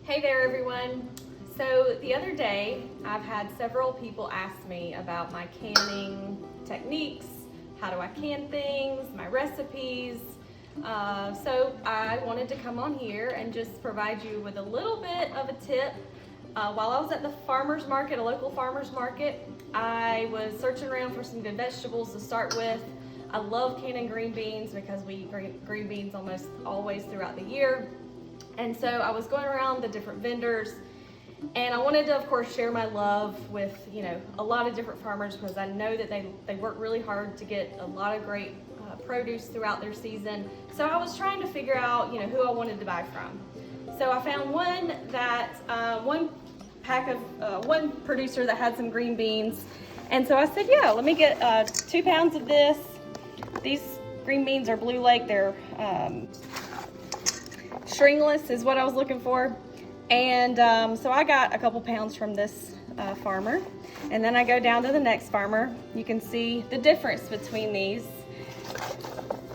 Hey there everyone. So the other day I've had several people ask me about my canning techniques, how do I can things, my recipes. So I wanted to come on here and just provide you with a little bit of a tip. While I was at the farmer's market, a local farmer's market, I was searching around for some good vegetables to start with. I love canning green beans because we eat green beans almost always throughout the year. And so I was going around the different vendors, and I wanted to, of course, share my love with, a lot of different farmers, because I know that they work really hard to get a lot of great produce throughout their season. So I was trying to figure out, who I wanted to buy from. So I found one producer that had some green beans. And so I said, yeah, let me get 2 pounds of this. These green beans are Blue Lake. They're stringless is what I was looking for. And so I got a couple pounds from this farmer. And then I go down to the next farmer. You can see the difference between these.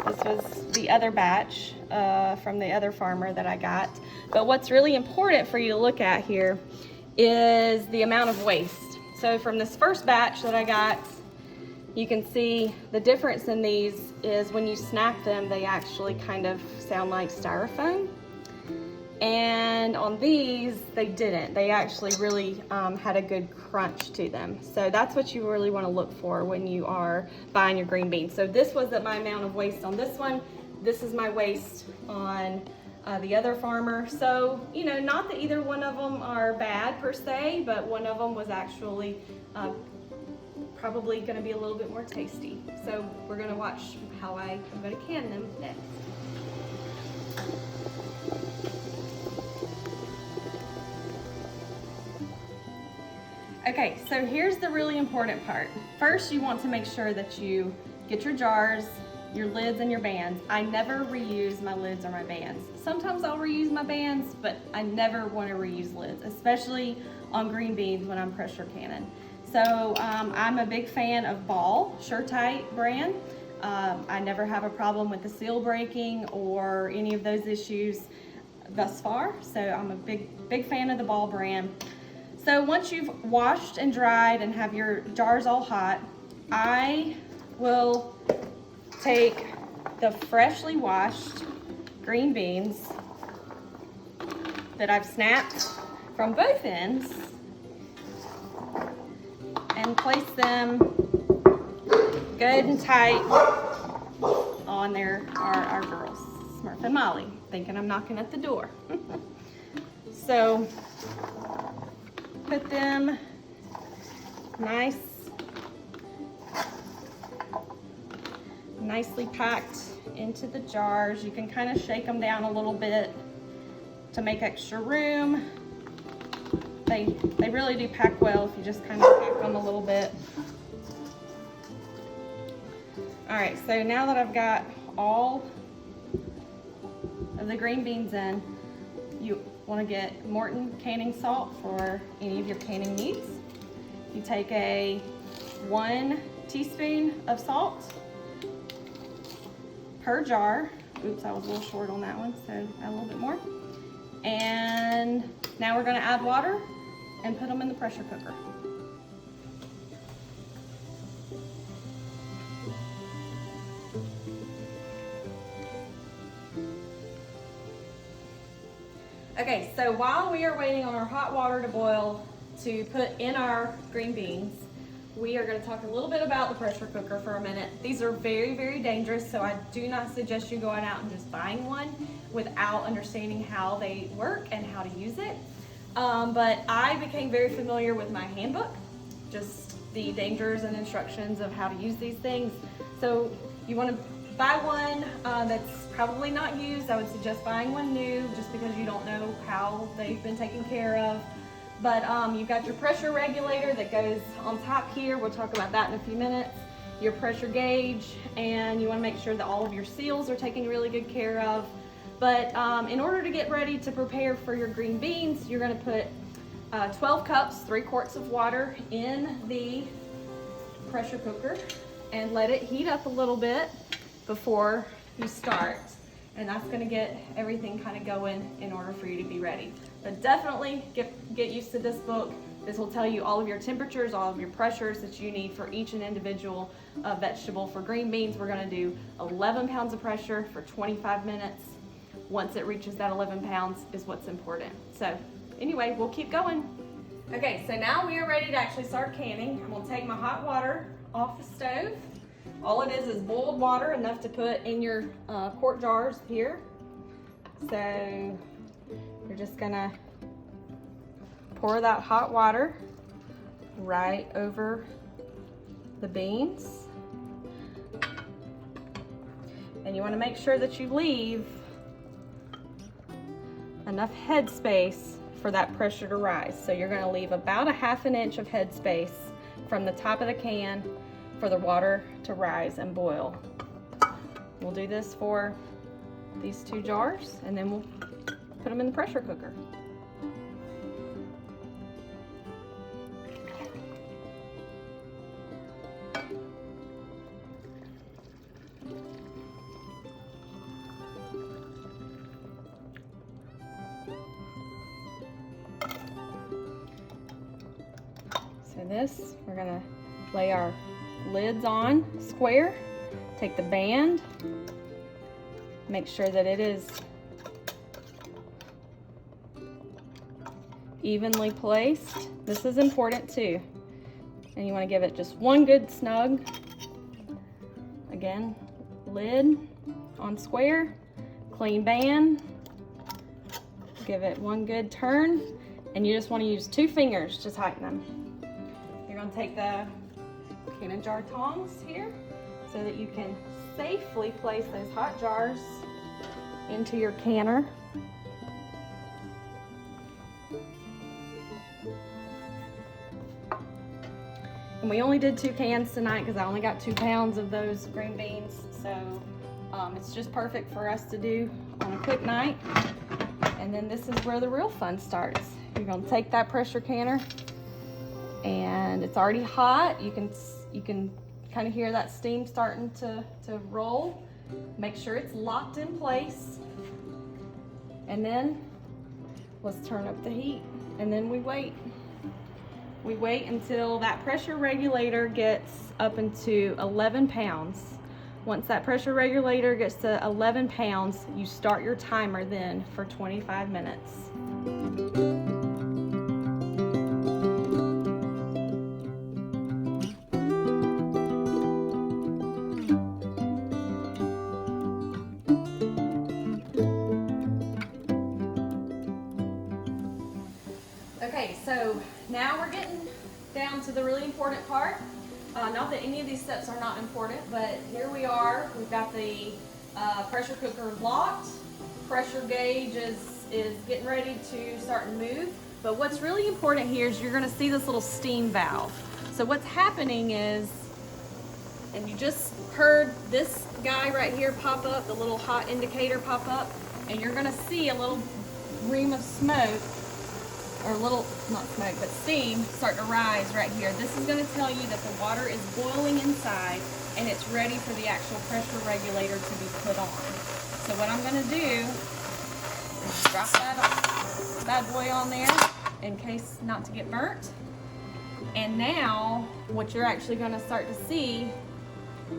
This was the other batch from the other farmer that I got. But what's really important for you to look at here is the amount of waste. So from this first batch that I got, you can see the difference in these is when you snap them, they actually kind of sound like styrofoam. And on these, they didn't. They actually really had a good crunch to them. So that's what you really want to look for when you are buying your green beans. So this was my amount of waste on this one. This is my waste on the other farmer. So, not that either one of them are bad per se, but one of them was actually probably going to be a little bit more tasty. So we're going to watch how I'm going to can them next. Okay, so here's the really important part. First, you want to make sure that you get your jars, your lids, and your bands. I never reuse my lids or my bands. Sometimes I'll reuse my bands, but I never want to reuse lids, especially on green beans when I'm pressure canning. So I'm a big fan of Ball, SureTight brand. I never have a problem with the seal breaking or any of those issues thus far. So I'm a big fan of the Ball brand. So once you've washed and dried and have your jars all hot, I will take the freshly washed green beans that I've snapped from both ends and place them good and tight on our girls, Smurf and Molly, thinking I'm knocking at the door. So put them nicely packed into the jars. You can kind of shake them down a little bit to make extra room. They really do pack well if you just kind of pack them a little bit. All right, so now that I've got all of the green beans in, you want to get Morton canning salt for any of your canning needs. You take 1 teaspoon of salt per jar. Oops, I was a little short on that one, so add a little bit more. And now we're going to add water and put them in the pressure cooker. Okay, so while we are waiting on our hot water to boil to put in our green beans, we are going to talk a little bit about the pressure cooker for a minute. These are very, very dangerous, so I do not suggest you going out and just buying one without understanding how they work and how to use it. But I became very familiar with my handbook, just the dangers and instructions of how to use these things. So you want to buy one that's probably not used. I would suggest buying one new just because you don't know how they've been taken care of. But you've got your pressure regulator that goes on top here. We'll talk about that in a few minutes. Your pressure gauge, and you want to make sure that all of your seals are taken really good care of. But in order to get ready to prepare for your green beans, you're going to put 12 cups, 3 quarts of water in the pressure cooker and let it heat up a little bit before you start. and that's gonna get everything kind of going in order for you to be ready. But definitely get used to this book. This will tell you all of your temperatures, all of your pressures that you need for each and individual vegetable. For green beans, we're gonna do 11 pounds of pressure for 25 minutes. Once it reaches that 11 pounds is what's important. So anyway, we'll keep going. Okay, so now we are ready to actually start canning. I'm gonna take my hot water off the stove. All it is boiled water, enough to put in your quart jars here. So you're just gonna pour that hot water right over the beans. And you wanna make sure that you leave enough head space for that pressure to rise. So you're gonna leave about 1/2 inch of head space from the top of the can for the water to rise and boil. We'll do this for these 2 jars, and then we'll put them in the pressure cooker. So this, we're gonna lay our lids on square, take the band, make sure that it is evenly placed. This is important too. And you want to give it just one good snug. Again, lid on square, clean band, give it one good turn, and you just want to use 2 fingers to tighten them. You're going to take the canning jar tongs here so that you can safely place those hot jars into your canner. And we only did 2 cans tonight because I only got 2 pounds of those green beans, so it's just perfect for us to do on a quick night. And then this is where the real fun starts. You're going to take that pressure canner, and it's already hot. You can kind of hear that steam starting to roll. Make sure it's locked in place. And then let's turn up the heat, and then we wait. We wait until that pressure regulator gets up into 11 pounds. Once that pressure regulator gets to 11 pounds, you start your timer then for 25 minutes. Okay, so now we're getting down to the really important part. Not that any of these steps are not important, but here we are. We've got the pressure cooker locked. Pressure gauge is getting ready to start to move. But what's really important here is you're gonna see this little steam valve. So what's happening is, and you just heard this guy right here pop up, the little hot indicator pop up, and you're gonna see a little ream of smoke, or a little, not smoke, but steam start to rise right here. This is gonna tell you that the water is boiling inside and it's ready for the actual pressure regulator to be put on. So what I'm gonna do is drop that bad boy on there in case not to get burnt. And now what you're actually gonna start to see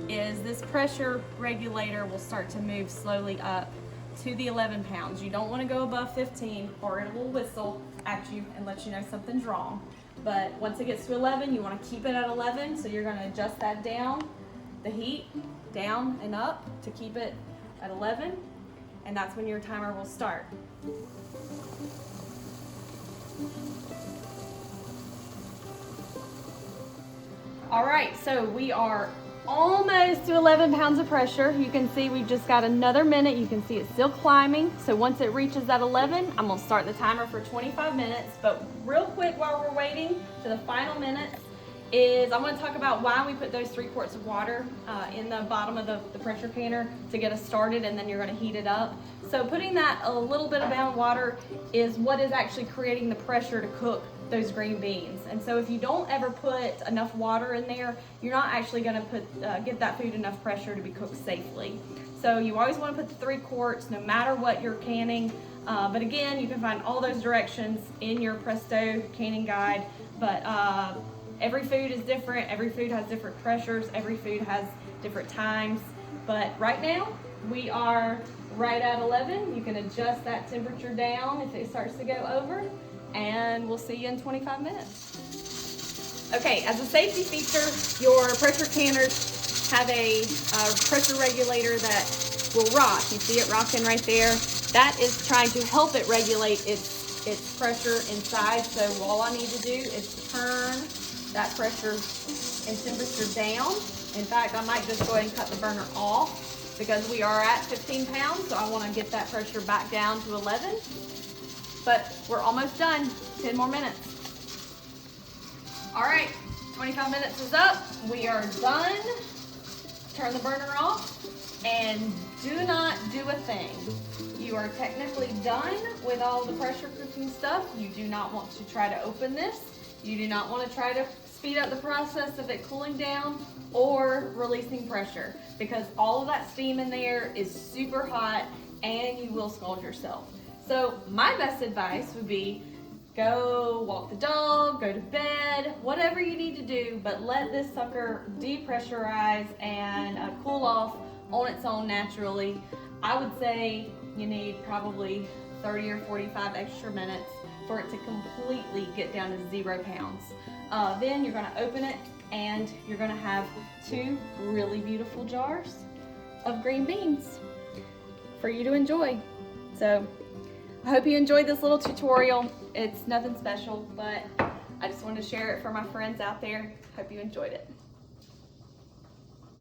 is this pressure regulator will start to move slowly up to the 11 pounds. You don't want to go above 15 or it will whistle at you and let you know something's wrong. But once it gets to 11, you want to keep it at 11. So you're going to adjust that down, the heat down and up to keep it at 11. And that's when your timer will start. All right, so we are almost to 11 pounds of pressure. You can see we've just got another minute. You can see it's still climbing. So once it reaches that 11, I'm gonna start the timer for 25 minutes. But real quick, while we're waiting to the final minutes, is I'm gonna talk about why we put those 3 quarts of water in the bottom of the pressure canner to get us started, and then you're gonna heat it up. So putting that a little bit of bound water is what is actually creating the pressure to cook those green beans. And so if you don't ever put enough water in there, you're not actually gonna get that food enough pressure to be cooked safely. So you always want to put the 3 quarts no matter what you're canning. But again, you can find all those directions in your Presto canning guide. But every food is different. Every food has different pressures. Every food has different times. But right now, we are right at 11. You can adjust that temperature down if it starts to go over. And we'll see you in 25 minutes. Okay, as a safety feature, your pressure canners have a pressure regulator that will rock. You see it rocking right there. That is trying to help it regulate its pressure inside. So all I need to do is turn that pressure and temperature down. In fact, I might just go ahead and cut the burner off because we are at 15 pounds, so I want to get that pressure back down to 11. But we're almost done, 10 more minutes. All right, 25 minutes is up. We are done. Turn the burner off and do not do a thing. You are technically done with all the pressure cooking stuff. You do not want to try to open this. You do not want to try to speed up the process of it cooling down or releasing pressure, because all of that steam in there is super hot and you will scald yourself. So my best advice would be go walk the dog, go to bed, whatever you need to do, but let this sucker depressurize and cool off on its own naturally. I would say you need probably 30 or 45 extra minutes for it to completely get down to 0 pounds. Then you're gonna open it and you're gonna have 2 really beautiful jars of green beans for you to enjoy. So I hope you enjoyed this little tutorial. It's nothing special, but I just wanted to share it for my friends out there. Hope you enjoyed it.